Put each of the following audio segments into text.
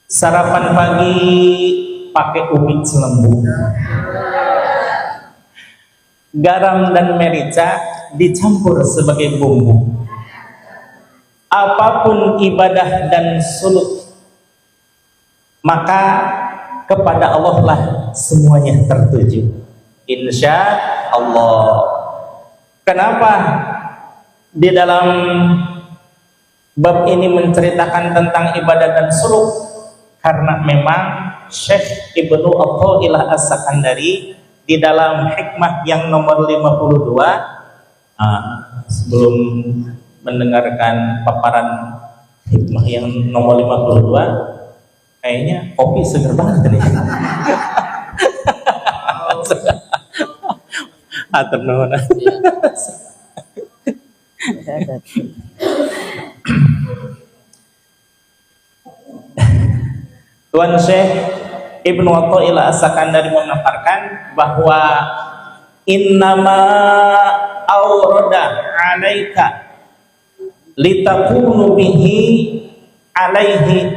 Sarapan pagi pakai ubi selembu, garam dan merica dicampur sebagai bumbu. Apapun ibadah dan suluk, maka kepada Allah lah semuanya tertuju, insya Allah. Kenapa di dalam bab ini menceritakan tentang ibadah dan suluk? Karena memang Syekh Ibnu Athaillah As-Sakandari di dalam hikmah yang nomor 52, sebelum mendengarkan paparan hikmah yang nomor 52, kayaknya kopi seger banget nih. Atur nuhun. Tuan Syekh Ibnu Athaillah As-Sakandari memaparkan bahwa innama awrada alaika litakunu bihi alaihi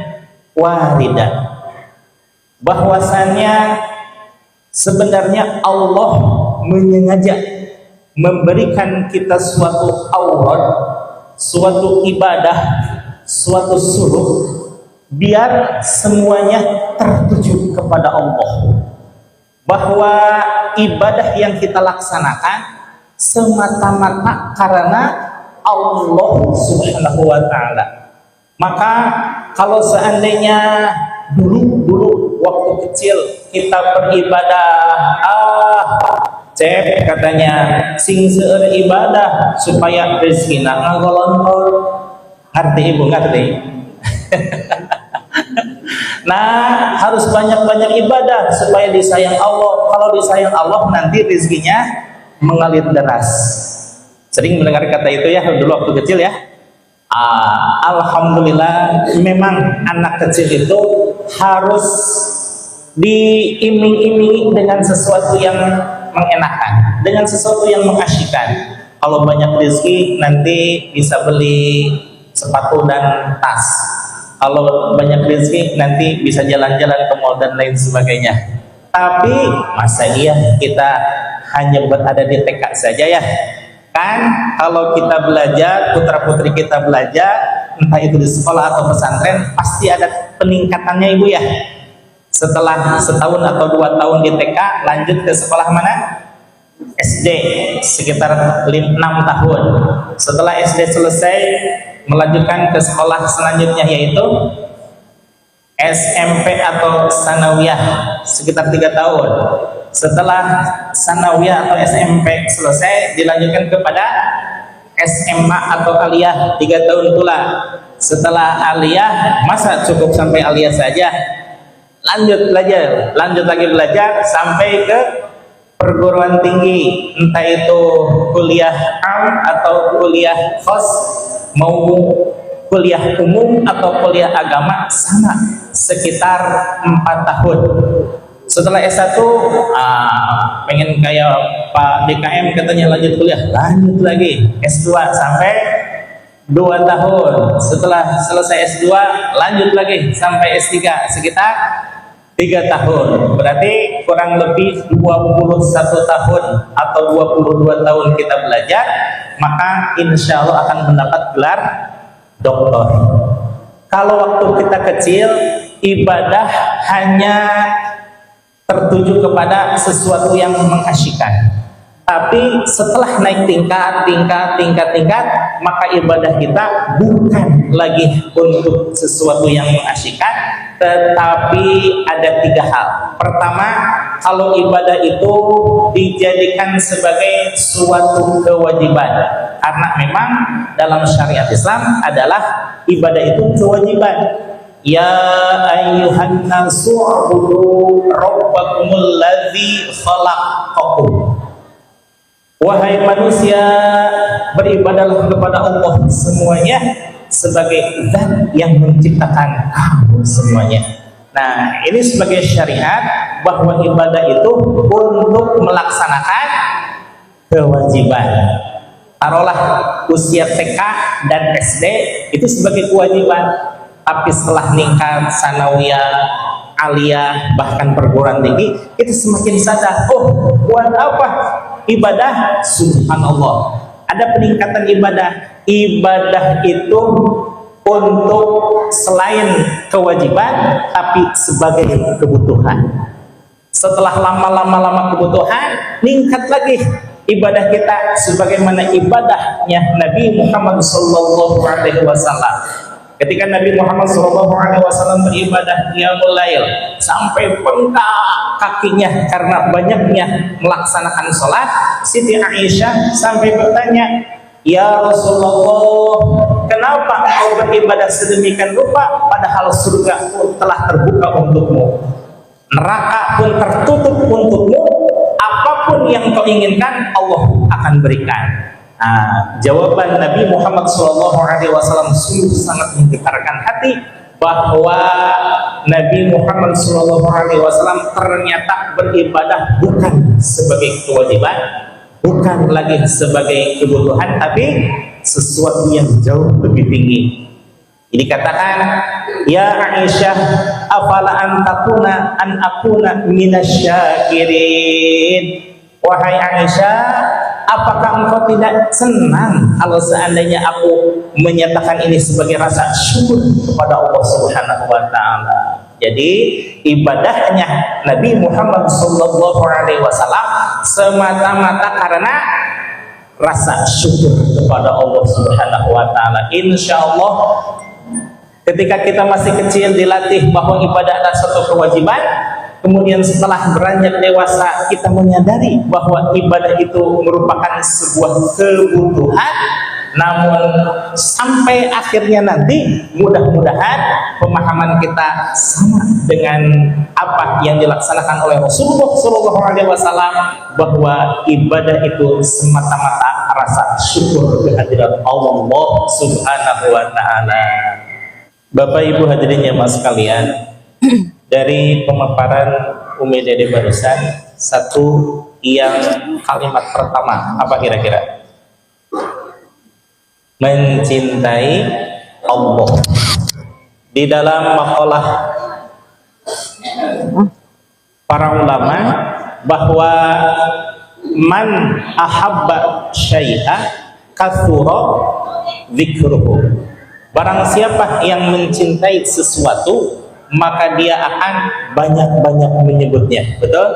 warida, bahwasannya sebenarnya Allah menyengaja memberikan kita suatu aurad, suatu ibadah, suatu suluk, biar semuanya tertuju kepada Allah, bahwa ibadah yang kita laksanakan semata-mata karena Allah Subhanahu wa ta'ala. Maka kalau seandainya dulu waktu kecil kita beribadah, cek katanya sing seueur ibadah supaya rezekina ngagolontor, ngerti ibu, ngerti? Nah, harus banyak-banyak ibadah supaya disayang Allah. Kalau disayang Allah, nanti rezekinya mengalir deras. Sering mendengar kata itu ya dulu waktu kecil ya. Alhamdulillah, memang anak kecil itu harus diiming-imingi dengan sesuatu yang mengenakan, dengan sesuatu yang mengasyikkan. Kalau banyak rezeki, nanti bisa beli sepatu dan tas. Kalau banyak rezeki, nanti bisa jalan-jalan ke mall dan lain sebagainya. Tapi masa iya kita hanya berada di TK saja ya? Kan kalau kita belajar, putra-putri kita belajar, entah itu di sekolah atau pesantren, pasti ada peningkatannya ibu ya. Setelah setahun atau 2 tahun di TK, lanjut ke sekolah mana? SD, sekitar 6 tahun. Setelah SD selesai, melanjutkan ke sekolah selanjutnya yaitu SMP atau sanawiyah sekitar 3 tahun. Setelah sanawiyah atau SMP selesai, dilanjutkan kepada SMA atau aliyah 3 tahun pula. Setelah aliyah, masa cukup sampai aliyah saja? Lanjut lagi belajar sampai ke perguruan tinggi, entah itu kuliah am atau kuliah khos, mau kuliah umum atau kuliah agama, sama sekitar 4 tahun. Setelah S1 pengen kayak Pak DKM katanya lanjut kuliah, lanjut lagi S2 sampai 2 tahun. Setelah selesai S2 lanjut lagi sampai S3 sekitar 3 tahun. Berarti kurang lebih 21 tahun atau 22 tahun kita belajar, maka insya Allah akan mendapat gelar doktor. Kalau waktu kita kecil, ibadah hanya tertuju kepada sesuatu yang mengasyikkan. Tapi setelah naik tingkat, maka ibadah kita bukan lagi untuk sesuatu yang mengasyikkan, tetapi ada 3 hal. Pertama, kalau ibadah itu dijadikan sebagai suatu kewajiban, karena memang dalam syariat Islam adalah ibadah itu kewajiban. Ya ayyuhan nasu ubudu rabbakumul ladzi khalaqakum. Wahai manusia, beribadahlah kepada Allah semuanya sebagai zat yang menciptakan kamu semuanya. Nah, ini sebagai syariat bahwa ibadah itu untuk melaksanakan kewajiban. Taruhlah usia TK dan SD itu sebagai kewajiban. tapi setelah nikah sanawiyah, aliyah, bahkan perguruan tinggi, kita semakin sadar, oh buat apa ibadah? Subhanallah, ada peningkatan ibadah. Ibadah itu untuk selain kewajiban, tapi sebagai kebutuhan. Setelah lama kebutuhan, meningkat lagi ibadah kita sebagaimana ibadahnya Nabi Muhammad SAW. Ketika Nabi Muhammad SAW beribadah qiyamul lail sampai bengkak kakinya karena banyaknya melaksanakan sholat, Siti Aisyah sampai bertanya, ya Rasulullah, kenapa engkau beribadah sedemikian rupa padahal surga pun telah terbuka untukmu, neraka pun tertutup untukmu, apapun yang kau inginkan Allah akan berikan. Nah, jawaban Nabi Muhammad SAW sungguh sangat menggetarkan hati, bahwa Nabi Muhammad SAW ternyata beribadah bukan sebagai kewajiban, bukan lagi sebagai kebutuhan, tapi sesuatu yang jauh lebih tinggi. Jadi katakan, ya Aisyah, afala an akuna minasyakirin. Wahai Aisyah, apakah engkau tidak senang kalau seandainya aku menyatakan ini sebagai rasa syukur kepada Allah Subhanahu wa taala? Jadi ibadahnya Nabi Muhammad SAW semata-mata karena rasa syukur kepada Allah Subhanahu wa taala. Insyaallah ketika kita masih kecil dilatih bahwa ibadah adalah suatu kewajiban, kemudian setelah beranjak dewasa kita menyadari bahwa ibadah itu merupakan sebuah kebutuhan, namun sampai akhirnya nanti mudah-mudahan pemahaman kita sama dengan apa yang dilaksanakan oleh Rasulullah SAW, bahwa ibadah itu semata-mata rasa syukur kehadiran Allah Subhanahu wa taala. Bapak Ibu hadirin yang sekalian, dari pemaparan Umi Dede barusan, satu yang kalimat pertama apa kira-kira? Mencintai Allah. Di dalam makalah para ulama bahwa man ahabba syai'a kathura dzikruhu. Barang siapa yang mencintai sesuatu, maka dia akan banyak-banyak menyebutnya. Betul?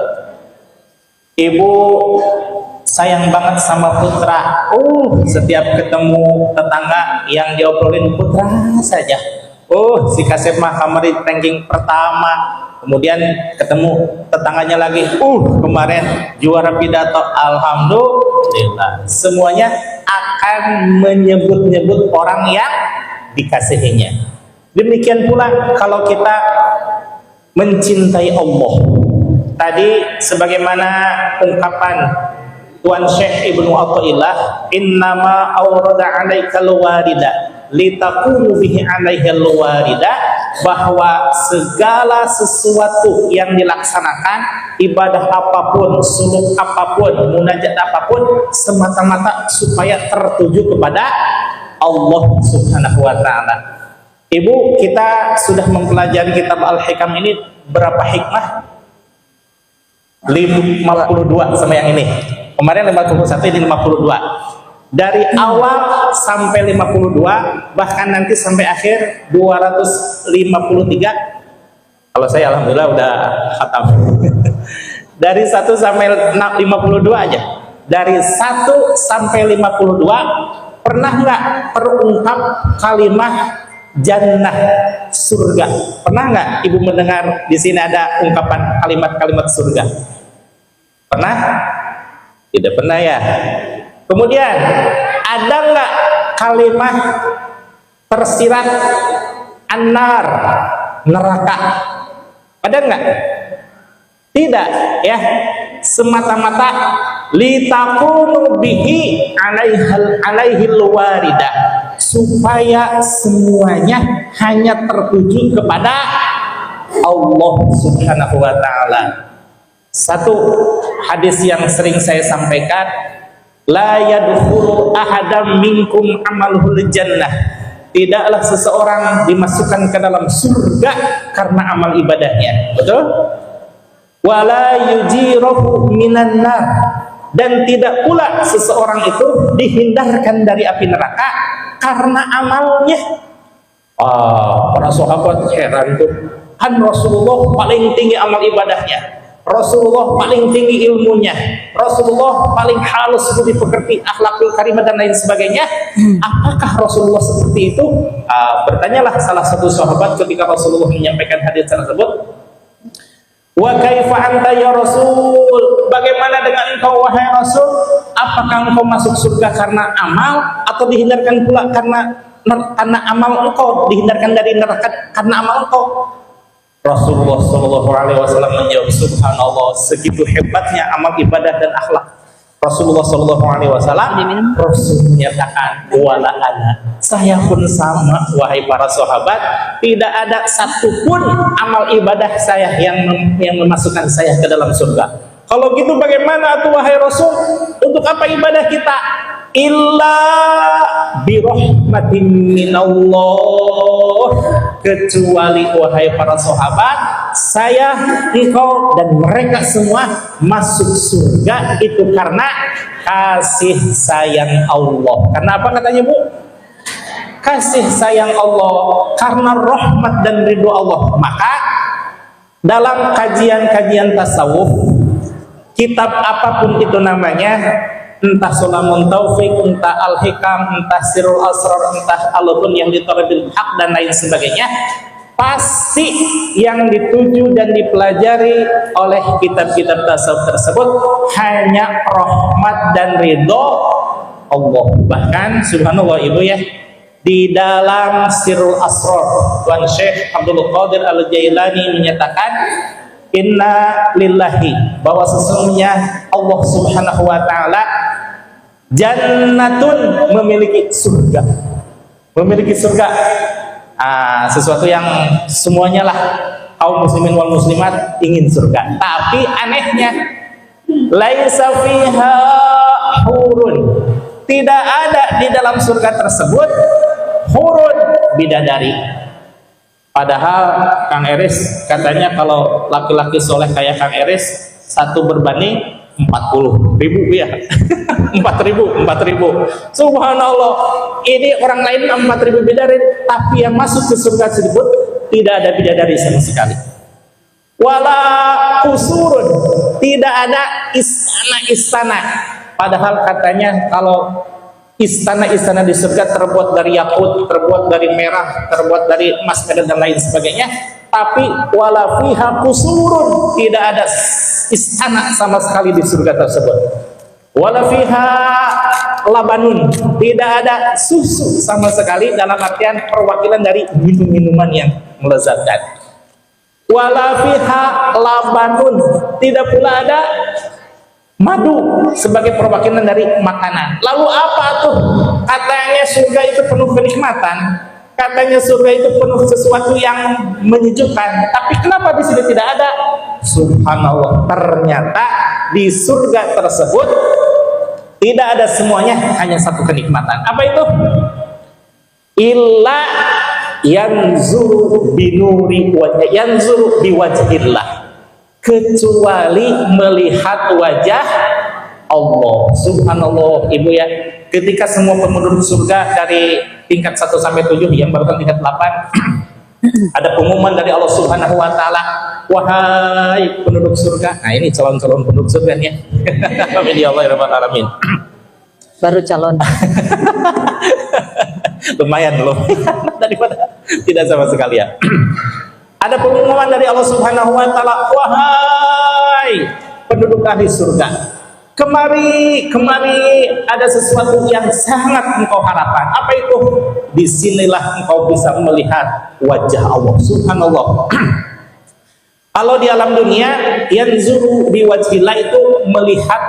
Ibu sayang banget sama putra. Setiap ketemu tetangga yang diobrolin putra saja. Si Kasep mah kamari ranking pertama. Kemudian ketemu tetangganya lagi. Kemarin juara pidato. Alhamdulillah. Semuanya akan menyebut-nyebut orang yang dikasihinya. Demikian pula kalau kita mencintai Allah. Tadi sebagaimana ungkapan Tuan Syekh Ibnu Athaillah, innama awrada 'alaikal warida litakunu bihi 'alaihal warida, bahwa segala sesuatu yang dilaksanakan, ibadah apapun, suluk apapun, munajat apapun, semata-mata supaya tertuju kepada Allah Subhanahu wa taala. Ibu, kita sudah mempelajari kitab Al-Hikam ini berapa hikmah? 52 sama yang ini. Kemarin 51, ini 52. Dari awal sampai 52, bahkan nanti sampai akhir 253. Kalau saya alhamdulillah udah khatam. Dari 1 sampai 52 aja. Dari 1 sampai 52, pernah nggak terungkap kalimat jannah, surga? Pernah nggak ibu mendengar di sini ada ungkapan kalimat-kalimat surga? Pernah? Tidak pernah ya. Kemudian ada nggak kalimat tersirat annar, neraka? Ada nggak? Tidak ya. Semata-mata litakunu bihi alaihil warida, supaya semuanya hanya tertuju kepada Allah Subhanahu wa taala. Satu hadis yang sering saya sampaikan, la yadkhulu ahadam minkum amaluhul jannah, tidaklah seseorang dimasukkan ke dalam surga karena amal ibadahnya. Betul? Wala yujirahu minan nar, dan tidak pula seseorang itu dihindarkan dari api neraka karena amalnya. Para sahabat heran tuh, kan Rasulullah paling tinggi amal ibadahnya, Rasulullah paling tinggi ilmunya, Rasulullah paling halus budi pekerti, akhlakul karimah dan lain sebagainya. Apakah Rasulullah seperti itu? Bertanyalah salah satu sahabat ketika Rasulullah menyampaikan hadis tersebut. Wa kaifa anta ya Rasul? Bagaimana dengan engkau wahai Rasul? Apakah engkau masuk surga karena amal atau dihindarkan pula karena amal engkau, dihindarkan dari neraka karena amal engkau? Rasulullah Shallallahu Alaihi Wasallam menjawab, subhanallah, segitu hebatnya amal ibadah dan akhlak Rasulullah Shallallahu Alaihi Wasallam. Rasul menyatakan, wala ana, saya pun sama wahai para sahabat, tidak ada satupun amal ibadah saya yang memasukkan saya ke dalam surga. Kalau gitu bagaimana tuh wahai Rasul? Untuk apa ibadah kita? Illa birahmatin minallah, kecuali wahai para sahabat, saya, engkau dan mereka semua masuk surga itu karena kasih sayang Allah. Karena apa katanya Bu? Kasih sayang Allah, karena rahmat dan ridho Allah. Maka dalam kajian-kajian tasawuf, kitab apapun itu namanya, entah Sulamun Taufik, entah Al-Hikam, entah Sirul Asrar, entah Al-Lutun yang ditarabil haq dan lain sebagainya, pasti yang dituju dan dipelajari oleh kitab-kitab tasawuf tersebut hanya rahmat dan ridho Allah. Bahkan subhanallah Ibu ya, di dalam Sirul Asrar, Tuan Syekh Abdul Qadir Al-Jailani menyatakan, inna lillahi, bahwa sesungguhnya Allah subhanahu wa ta'ala jannatun, memiliki surga. Memiliki surga, sesuatu yang semuanya lah kaum muslimin wal muslimat ingin surga. Tapi anehnya, laisa fiha hurun, tidak ada di dalam surga tersebut hurun, bidadari. Padahal Kang Eris katanya kalau laki-laki soleh kayak Kang Eris satu berbanding 40.000 ya. 4.000. Subhanallah, ini orang lain 4.000 bidadari, tapi yang masuk ke surga tersebut tidak ada bidadari sama sekali. Wala kusurun, tidak ada istana-istana. Padahal katanya kalau istana-istana di surga terbuat dari yakut, terbuat dari merah, terbuat dari emas, dan lain sebagainya. Tapi wala fiha kusurun, tidak ada istana sama sekali di surga tersebut. Wala fiha labanun, tidak ada susu sama sekali, dalam artian perwakilan dari minum-minuman yang melezatkan. Wala fiha labanun, tidak pula ada madu sebagai perwakilan dari makanan. Lalu apa tuh? Katanya surga itu penuh kenikmatan, katanya surga itu penuh sesuatu yang menyejukkan. Tapi kenapa di sini tidak ada? Subhanallah, ternyata di surga tersebut tidak ada semuanya, hanya satu kenikmatan. Apa itu? Illa yanzuru binuri wajah, yanzuru biwajhillah, kecuali melihat wajah Allah. Subhanallah Ibu ya, ketika semua penduduk surga dari tingkat 1 sampai 7 yang baru tingkat 8 ada pengumuman dari Allah Subhanahu wa taala, wahai penduduk surga. Nah, ini calon-calon penduduk surga ya. Amin ya Allah ya rabbal alamin. Baru calon. Lumayan loh. Daripada tidak sama sekali ya. Ada pengumuman dari Allah Subhanahu wa taala, wahai penduduk ahli surga, kemari ada sesuatu yang sangat engkau harapkan. Apa itu? Disinilah engkau bisa melihat wajah Allah. Subhanallah. Kalau di alam dunia, yanzuru biwajhillah itu melihat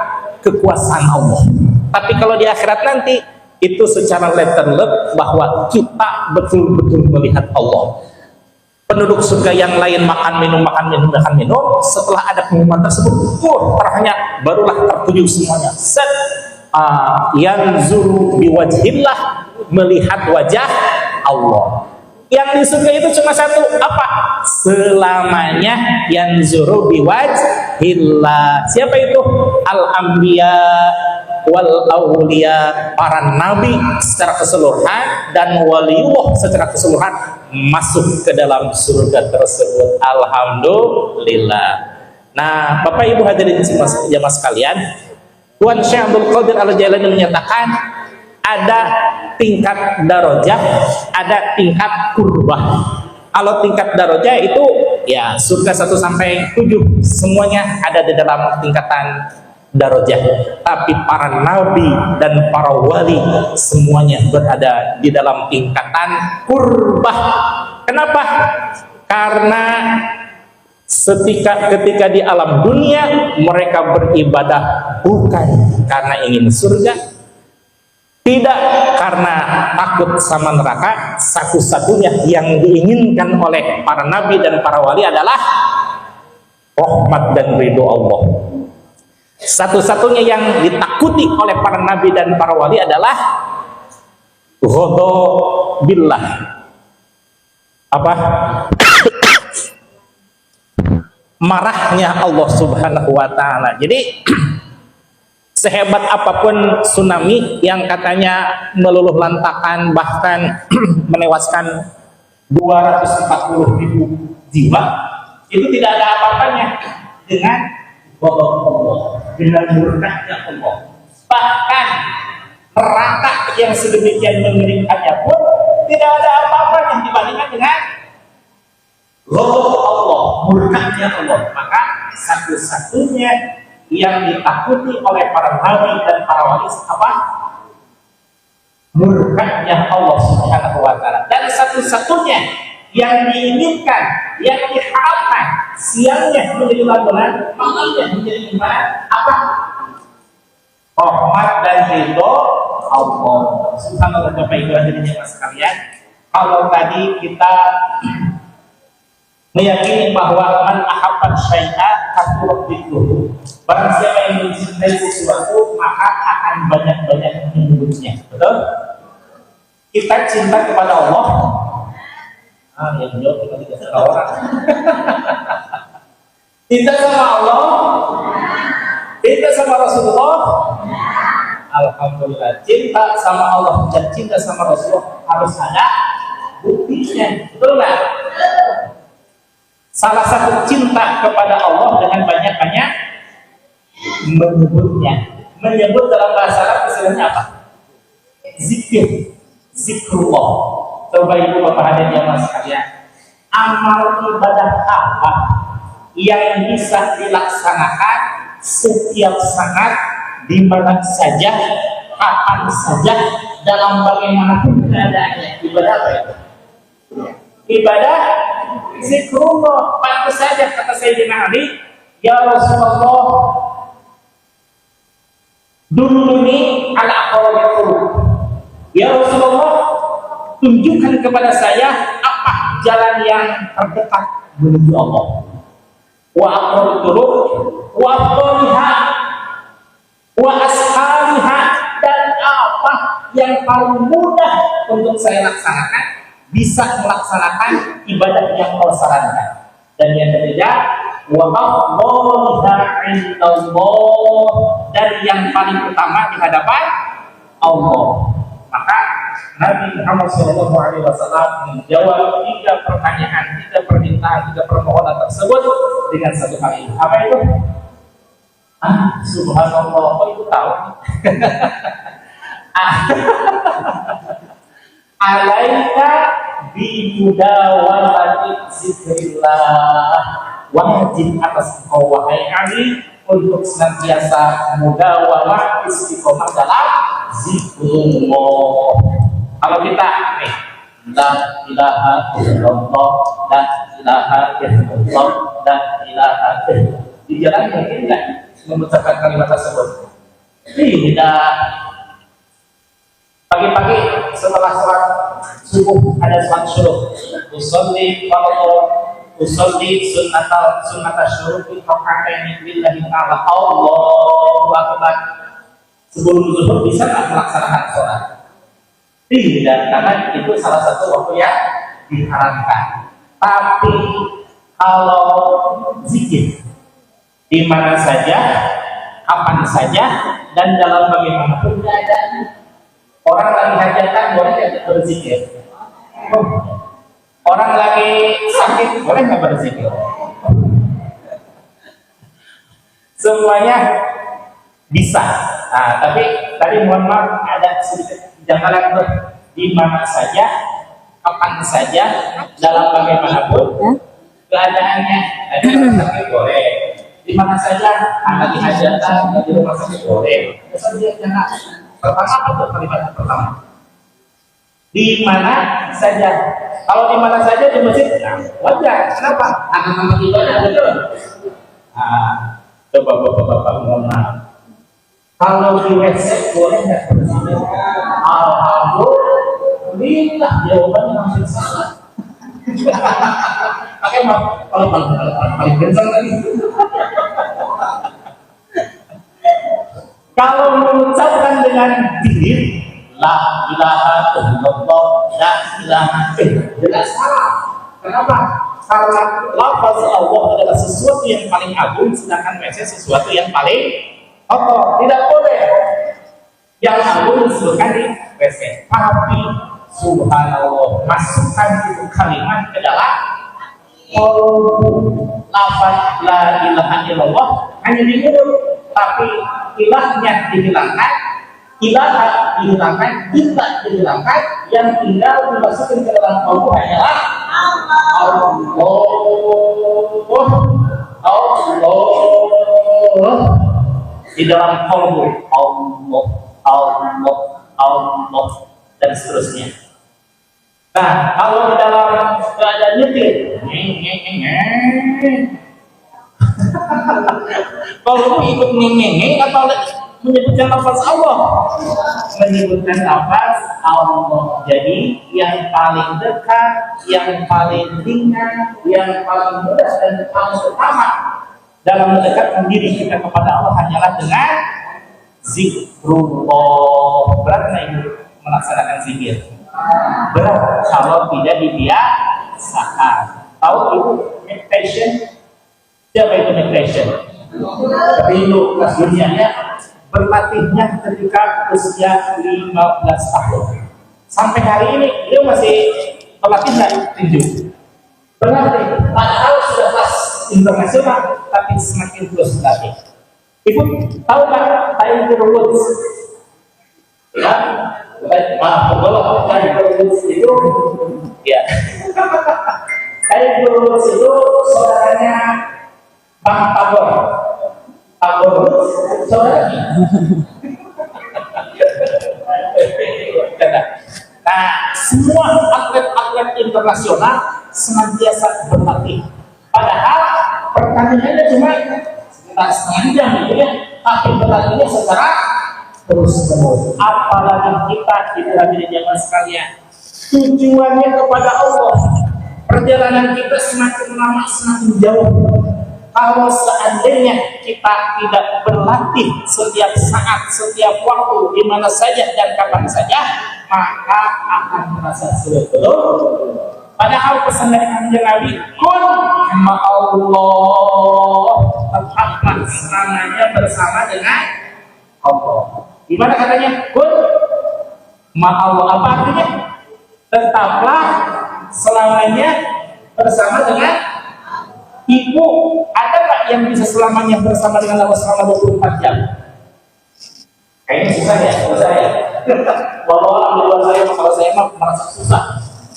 kekuasaan Allah. Tapi kalau di akhirat nanti, itu secara letterlek bahwa kita betul-betul melihat Allah. Penduduk surga yang lain makan minum, setelah ada pengumuman tersebut, terhanya barulah tertuju semuanya. Yanzuru biwajhillah, melihat wajah Allah. Yang di surga itu cuma satu, apa? Selamanya yanzuru biwajhillah. Siapa itu? Al-anbiya wal aulia, para nabi secara keseluruhan dan waliullah secara keseluruhan masuk ke dalam surga tersebut. Alhamdulillah. Nah, Bapak Ibu hadirin jemaah sekalian, Tuan Syekh Abdul Qadir Al-Jailani menyatakan ada tingkat darajah, ada tingkat kurbah. Kalau tingkat darajah itu ya surga 1 sampai 7 semuanya ada di dalam tingkatan darajah. Tapi para nabi dan para wali semuanya berada di dalam tingkatan kurbah. Kenapa? Karena ketika di alam dunia mereka beribadah bukan karena ingin surga, tidak karena takut sama neraka. Satu-satunya yang diinginkan oleh para nabi dan para wali adalah rahmat dan ridho Allah. Satu-satunya yang ditakuti oleh para nabi dan para wali adalah ghadha billah. Apa? Marahnya Allah Subhanahu wa taala. Jadi sehebat apapun tsunami yang katanya meluluh lantakan bahkan menewaskan 240.000 jiwa, itu tidak ada apa-apanya dengan Allah, dengan murkahnya Allah. Bahkan neraka yang sedemikian mengerikannya pun tidak ada apa-apanya dibandingkan dengan Allah, murkahnya Allah. Maka satu-satunya yang ditakuti oleh para nabi dan para wali apa? Murkanya Allah Subhanahu wa taala. Dan satu-satunya yang diinginkan, yang diharapkan, siangnya menjadi bulan, malamnya menjadi iman, apa? Rahmat dan ridho Allah. Subhanallah, Bapak Ibu hadirin sekalian. Kalau tadi kita meyakini bahwa man ahabbat syai'a kathurat dzikruhu. Barang siapa yang mencintai sesuatu maka akan banyak-banyak menyebutnya. Betul? Kita cinta kepada Allah. Yang jauh kita tidak sama orang. Cinta sama Allah. Cinta sama Rasulullah. Alhamdulillah. Cinta sama Allah dan cinta sama Rasulullah harus ada buktinya. Betul nggak? Salah satu cinta kepada Allah dengan banyak-banyak menyebut dalam bahasa Arab istilahnya apa? Zikir, zikrullah. Coba Ibu Bapak hadirin jamaah sekalian, amal ibadah apa yang bisa dilaksanakan setiap saat, di mana saja, kapan saja, dalam bagaimanapun keadaannya? Ibadah apa itu? Ibadah zikrullah. Pantas saja kata Sayyidina Ali, ya Rasulullah, duluni ala aqrabikum. Ya Rasulullah, tunjukkan kepada saya apa jalan yang terdekat menuju Allah. Wa aqrabikum wa afdaliha wa ashaliha, dan apa yang paling mudah untuk saya laksanakan, bisa melaksanakan ibadah yang Allah sarankan. Dan yang ketiga, wa afdaliha indallah, dan yang paling utama di hadapan Allah. Maka Nabi Muhammad SAW menjawab 3 pertanyaan, 3 permintaan, 3 permohonan tersebut dengan satu kalimat. Apa itu? Subhanallah, kok itu tahu? Alaika bimudawamati zikrillah, wajib atas engkau wahai Ali untuk senantiasa mudawamah istiqomah dalam zikrullah. Kalau kita nih, la ilaha illallah, la ilaha illallah, la ilaha illallah, di jalan mungkin nggak mengucapkan kalimat tersebut? Tidak. Pagi-pagi setelah sholat subuh ada sholat syuruk, usolli sunnata syuruki rakaataini lillahi ta'ala, Allahu akbar. Sebelum zuhur bisa tak melaksanakan sholat? Tidak, karena itu salah satu waktu yang diharamkan. Tapi kalau zikir di mana saja, kapan saja, dan dalam bagaimanapun keadaan. Orang lagi hajatan boleh nggak berzikir? Orang lagi sakit boleh nggak berzikir? Semuanya bisa. Nah, tapi tadi mohon maaf ada sedikit jangkalan tuh, di mana saja, kapan saja, dalam bagaimanapun keadaannya. Ada yang sakit boleh, di mana saja, anak di hajatan, di rumah sakit boleh. Asal dia jangan. Pertama apa kalimat pertama? Di mana saja. Kalau di mana saja di masjid, nah, wajar. Kenapa? Anak-anak ibadah betul. Nah, coba bapak-bapak mohon maaf. Kalau di WC boleh nggak berzikir? Alhamdulillah, jawabannya langsung salah. Pakai maaf, kalau paling kencang tadi. Kalau mengucapkan dengan zikir, la ilaha illallah, la ilaha illallah, jelas salah. Kenapa? Karena lafaz Allah adalah sesuatu yang paling agung, sedangkan WC sesuatu yang paling kotor. Tidak boleh yang agung disebutkan di WC. Tapi subhanallah, masukkan itu kalimat ke dalam lafaz la ilaha illallah hanya di mulut, tapi ilahnya dihilangkan, ilaha dihilangkan, kita dihilangkan, yang tinggal dimasukkan ke dalam kalbu hanyalah Allah. Allah di dalam kalbu, Allah dan seterusnya. Nah, kalau di dalam keadaan nyetir, kalau ikut ngengeng atau menyebutkan lafaz Allah, menyebutkan lafaz Allah. Jadi yang paling dekat, yang paling ringan, yang paling mudah dan paling utama dalam mendekatkan diri kita kepada Allah hanyalah dengan zikrullah. Berat nggak ibu melaksanakan zikir? Berat kalau tidak dibiasakan. Tahu ibu meditation? Siapa itu meditation? Tapi itu kelas dunianya berlatihnya ketika usia 15 tahun. Sampai hari ini dia masih berlatih tinju. Berlatih, padahal sudah kelas internasional, tapi semakin terus berlatih. Ibu tahu nggak Tiger Woods? Ya, maaf, kalau Tiger Woods itu, ya, Tiger Woods itu saudaranya Bang Tabor. Tabor Woods, saudaranya. Nah, semua atlet-atlet internasional senantiasa berlatih. Padahal pertandingannya cuma sekitar setengah jam gitu ya, tapi berlatihnya secara terus-menerus. Apalagi kita hadirin jamaah sekalian, tujuannya kepada Allah. Perjalanan kita semakin lama semakin jauh. Kalau seandainya kita tidak berlatih setiap saat, setiap waktu, di mana saja dan kapan saja, maka akan merasa sulit. Padahal pesan dari kanjeng Nabi, kun ma'allah, tetaplah selamanya bersama dengan Allah. Gimana katanya? Kun ma'allah, apa artinya? Tetaplah selamanya bersama dengan ibu. Ada nggak yang bisa selamanya bersama dengan Allah selama 24 jam? Kayaknya susah ya, kalau saya. Walau saya kalau saya mah merasa susah.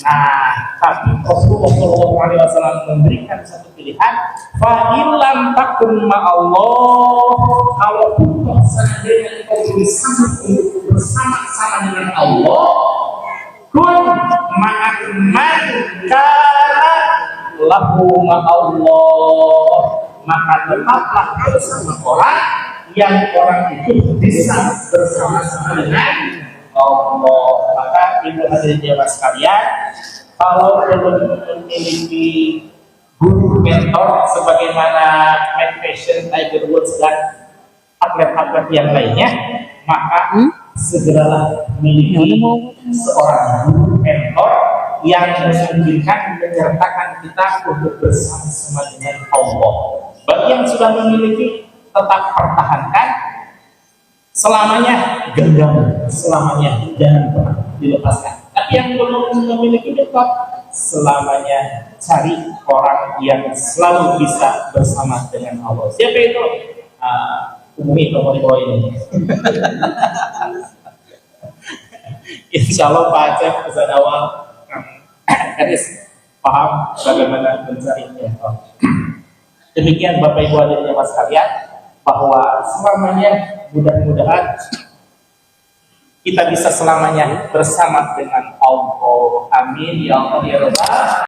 Nah, tapi Rasulullah SAW memberikan satu pilihan. Fa'ilam takun ma'allah, kalau pun seandainya engkau bersama bersama dengan Allah, kun ma'akman kana lahu ma'allah, maka tetaplah bersama orang yang orang itu bisa bersama-sama dengan Allah. Maka ibu hadirin jamaah sekalian, kalau belum memiliki guru mentor sebagaimana Mike Tyson, Tiger Woods dan atlet-atlet yang lainnya, maka segeralah miliki seorang guru mentor yang memungkinkan menyertakan kita untuk bersama-sama dengan Allah. Bagi yang sudah memiliki, tetap pertahankan selamanya, genggam selamanya, jangan pernah dilepaskan. Tapi yang belum memiliki, tetap selamanya cari orang yang selalu bisa bersama dengan Allah. Siapa itu? Umumi nomor di bawah ini. Insya Allah Pak Aceh pesan awal Eris paham bagaimana mencari mentor. Demikian Bapak Ibu hadirin jemaah sekalian, bahwa selamanya mudah-mudahan kita bisa selamanya bersama dengan Allah. Amin ya Allah ya Rabbal